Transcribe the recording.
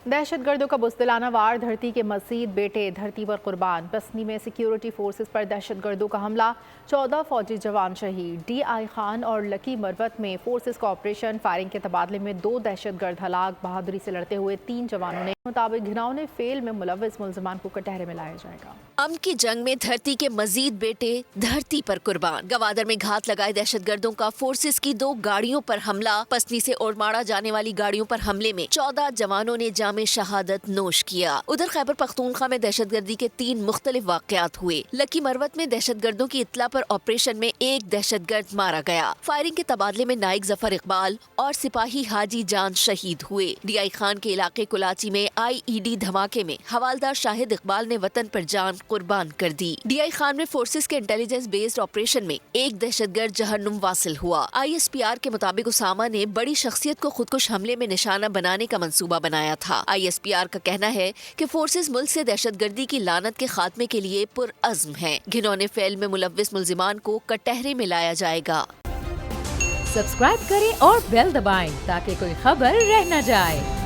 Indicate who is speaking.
Speaker 1: दहशत गर्दों का बुज़दिलाना वार, धरती के मजीद बेटे धरती पर कुर्बान। पसनी में सिक्योरिटी फोर्सेस पर दहशत गर्दों का हमला, 14 फौजी जवान शहीद। DI खान और लकी मरवत में फोर्सेस का ऑपरेशन, फायरिंग के तबादले में 2 दहशत गर्द हलाक। बहादुरी से लड़ते हुए 3 जवानों ने मुताबिक घिनौने फेल में मुलव्विस मुलजमान को कटहरे में लाया जाएगा।
Speaker 2: अमन की जंग में धरती के मजीद बेटे धरती पर कुर्बान। गवादर में घात लगाए दहशत गर्दों का फोर्सेस की 2 गाड़ियों पर हमला। पसनी से ओरमाड़ा जाने वाली गाड़ियों पर हमले में 14 जवानों ने जामे शहादत नोश किया। उधर खैबर पख्तूनख्वा में दहशत गर्दी के 3 मुख्तलिफ वाकयात हुए। लकी मरवत में दहशत गर्दों की इत्तला पर ऑपरेशन में 1 दहशत गर्द मारा गया। फायरिंग के तबादले में नाइक जफर इकबाल और सिपाही हाजी जान शहीद हुए। DI खान के इलाके कुलाची में IED धमाके में हवालदार शाहिद इकबाल ने वतन पर जान कुर्बान कर दी। DI खान में फोर्सेस के इंटेलिजेंस बेस्ड ऑपरेशन में 1 दहशतगर्द जहन्नुम वासिल हुआ। ISPR के मुताबिक उसामा ने बड़ी शख्सियत को खुदकुश हमले में निशाना बनाने का मंसूबा बनाया था। ISPR का कहना है कि फोर्सेस मुल्क से दहशतगर्दी की लानत के खात्मे के लिए पुरअज़्म हैं। घिनौने फेल में मुलव्विस मुल्जिमान को कटहरे में लाया जाएगा।
Speaker 3: सब्सक्राइब करें और बेल दबाएं ताकि कोई खबर रह न जाए।